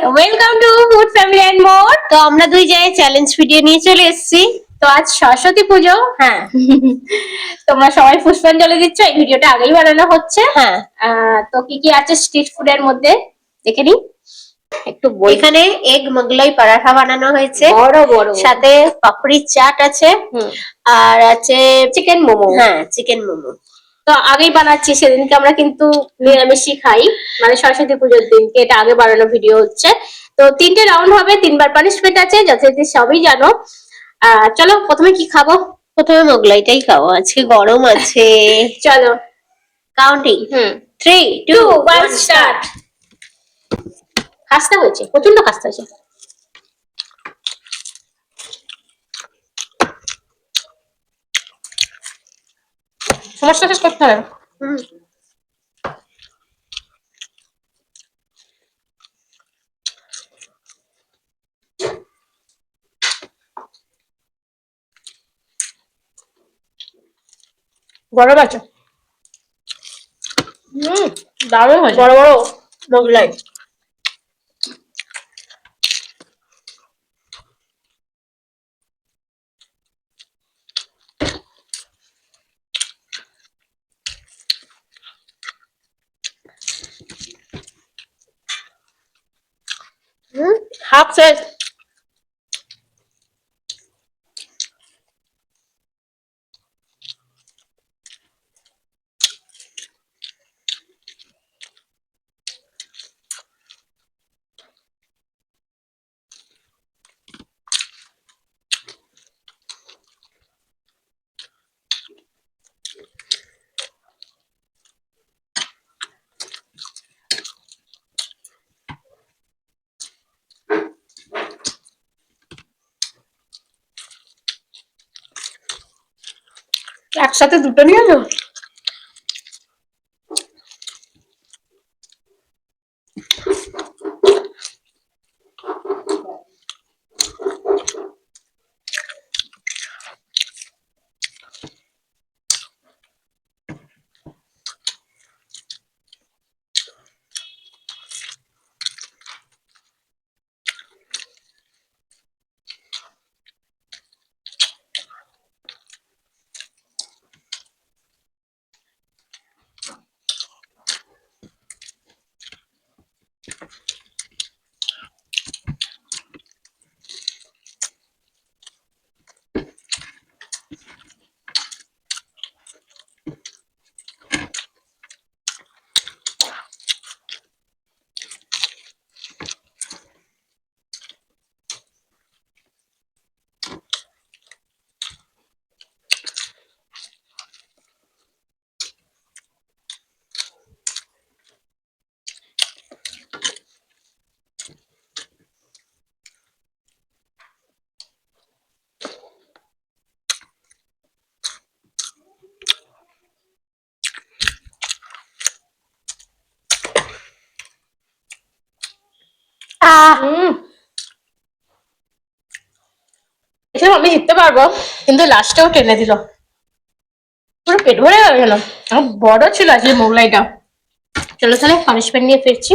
Welcome to food family and more. তো আমরা দুই জায়গায় চ্যালেঞ্জ ভিডিও নিয়ে চলে এসেছি। তো আজ সরস্বতী পুজো। হ্যাঁ তোমরা সবাই পুষ্পাঞ্জলি দিচ্ছ, এই ভিডিওটা আগেই বানানো হচ্ছে। হ্যাঁ তো কি কি আছে স্ট্রিট ফুডের মধ্যে দেখে নি একটু। এখানে এগ মোগলাই পরাঠা বানানো হয়েছে, বড় বড় সাথে পাপড়ি চাট আছে, আর আছে চিকেন মোমো। হ্যাঁ চিকেন মোমো। তো আগেই বানাচ্ছি, সেদিনকে আমরা কিন্তু নিরামিষই খাই, মানে সরস্বতী পুজোর দিনকে এটা আগে বানানো ভিডিও হচ্ছে। তো 3টে রাউন্ড হবে, 3বার পানিশমেন্ট আছে, যথারীতি সবই জানো। চলো প্রথমে কি খাবো? প্রথমে মোগলাইটাই খাবো, আজকে গরম আছে। চলো কাউন্টিং 3 2 1 স্টার্ট। খাস্তা হয়েছে, প্রচন্ড খাস্তা হয়েছে। সমস্যা শেষ করতে হবে। গরম আছে, দারুণ হয়েছে, বড় বড় মোগলাই। Half size. একসাথে দুটো নিয়ে যাও। আমি জিততে পারবো, কিন্তু লাস্টেও টেনে দিল, পুরো পেট ভরে গেল যেন। বড় ছিল আজকে মোগলাইটা। চলো তাহলে পানিশমেন্ট নিয়ে ফিরছি।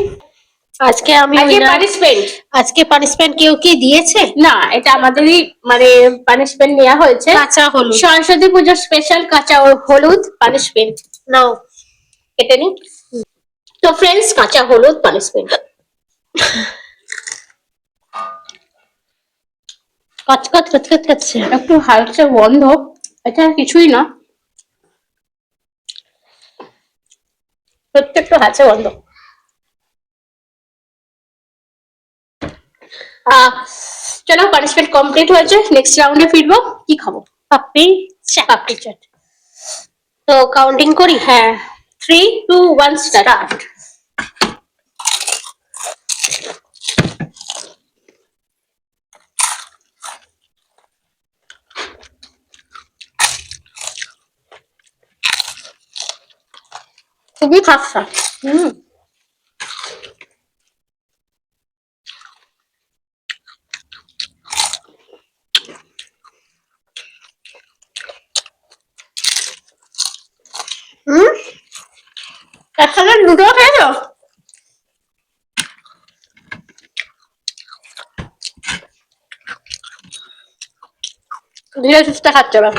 আজকে আমি পানিশমেন্ট, আজকে পানিশমেন্ট কেউ কি দিয়েছে? না, এটা আমাদেরই মানে পানিশমেন্ট নেওয়া হয়েছে। কাঁচা হলুদ, সরস্বতী পুজোর স্পেশাল কাঁচা হলুদ পানিশমেন্ট নাও কেটে নি। তো ফ্রেন্ডস, কাঁচা হলুদ পানিশমেন্ট। কচকচ কচকচ করছে, একটু হালকা গন্ধ, এটা কিছুই না, প্রত্যেকটা হালকা গন্ধ। চলো পানিশমেন্ট কমপ্লিট হয়েছে, নেক্সট রাউন্ডে ফিরবো। কি খাবো? পাপড়ি পাপড়ি চাট। তো কাউন্টিং করি। হ্যাঁ, 3 2 1 স্টার্ট। খুবই খাস্তা। একসাথে দুটো খেয়েছো? ধীরে সুস্থে খাচ্ছে ওরা।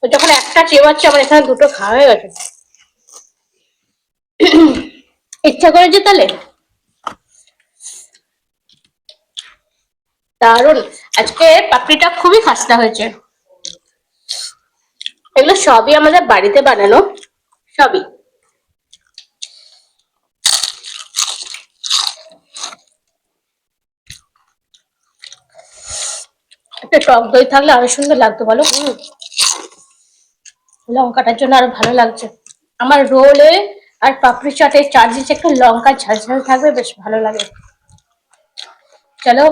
ও যখন একটা চেবাচ্ছে আমার এখানে দুটো খাওয়া হয়ে গেছে। ইচ্ছা করেছে তাহলে দারুন। আজকে পাপড়িটা খুবই খাস্তা হয়েছে। এগুলো সবই আমাদের বাড়িতে বানানো, সবই। একটা টক দই থাকলে আরো সুন্দর লাগতো বলো। লঙ্কাটার জন্য আরো ভালো লাগছে। আমার রোলে আর পাপড়ি চাটে চারদিকে একটু লঙ্কা ঝাল ঝাল থাকবে, বেশ ভালো লাগে। চলো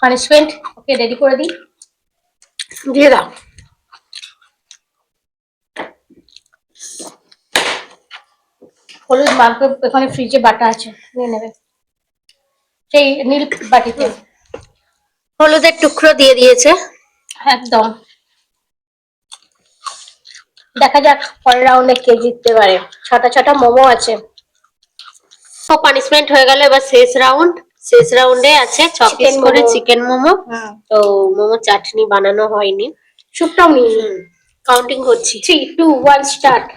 পানিশমেন্ট ওকে রেডি করে দিই। দিয়ে দাও। হলুদ মাখবে, এখানে ফ্রিজে বাটা আছে, নিয়ে নেবে সেই নীল বাটিতে। হলুদের টুকরো দিয়ে দিয়েছে একদম। দেখা যাক পরের রাউন্ডে কে জিততে পারে। ছটা ছটা মোমো আছে। তো পানিশমেন্ট হয়ে গেল, এবার শেষ রাউন্ড। শেষ রাউন্ডে আছে 6 পিস Chicken করে momo। চিকেন মোমো। তো মোমো চাটনি বানানো হয়নি, স্যুপটাও নিয়ে নিই। কাউন্টিং করছি। 3, 2, 1 স্টার্ট।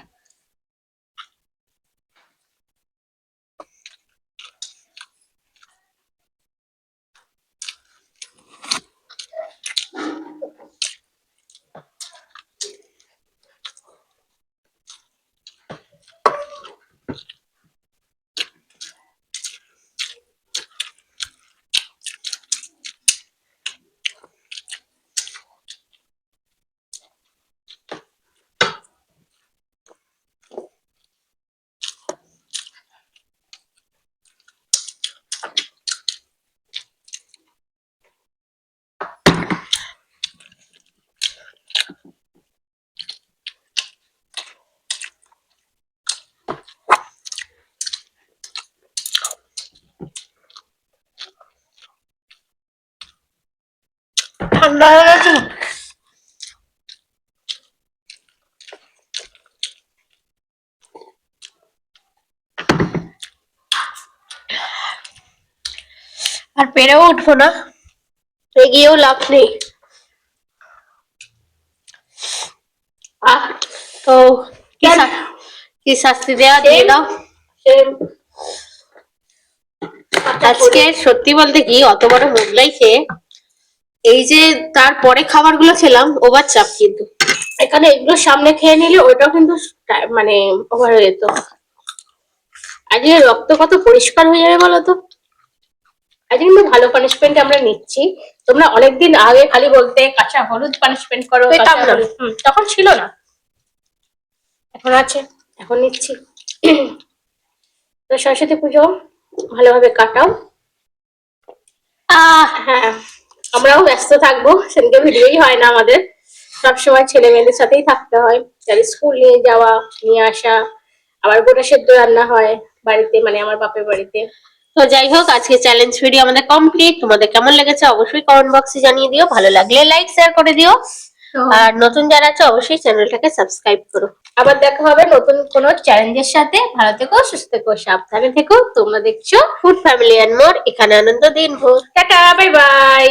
ঠান্ডা হয়ে গেছে। আর পেরেও উঠবো না, এগিয়েও লাভ নেই। তো কি শাস্তি দেওয়া দিয়ে দাও। আজকে সত্যি বলতে কি, অত বড় মোগলাই খেয়ে এই যে তারপরে খাবারগুলো খেলাম ওভার চাপ। কিন্তু এখানে এগুলো সামনে খেয়ে নিলে ওইটাও কিন্তু মানে ওভার হয়ে যেত। আজকে রক্ত কত পরিষ্কার হয়ে যাবে বলো তো। আজকে কিন্তু ভালো পানিশমেন্ট আমরা নিচ্ছি। তোমরা অনেকদিন আগে খালি বলতে কাঁচা হলুদ পানিশমেন্ট করো, পেতাম কাঁচা না। হলুদ। তখন ছিল না, এখন আছে, এখন নিচ্ছি। তো সরস্বতী পুজো ভালোভাবে কাটাও। হ্যাঁ, আমরাও ব্যস্ত থাকবো, সেদিকে ভিডিওই হয় না আমাদের। সবসময় ছেলে মেয়েদের সাথেই থাকতে হয়, তাদের স্কুল নিয়ে যাওয়া নিয়ে আসা, আবার গোটা সেদ্ধ রান্না হয় বাড়িতে, মানে আমার বাপের বাড়িতে। তো যাই হোক, আজকে চ্যালেঞ্জ ভিডিও আমাদের কমপ্লিট। তোমাদের কেমন লেগেছে অবশ্যই কমেন্ট বক্সে জানিয়ে দিও। ভালো লাগলে লাইক শেয়ার করে দিও, আর নতুন যারা আছে অবশ্যই চ্যানেলটাকে সাবস্ক্রাইব করো। আবার দেখা হবে নতুন কোনো চ্যালেঞ্জের সাথে। ভালো থেকো, সুস্থ থেকো, সাবধানে থেকো। তোমরা দেখছো ফুড ফ্যামিলি এন্ড মোর, এখানে আনন্দ দিন ভোর। Tata, bye bye.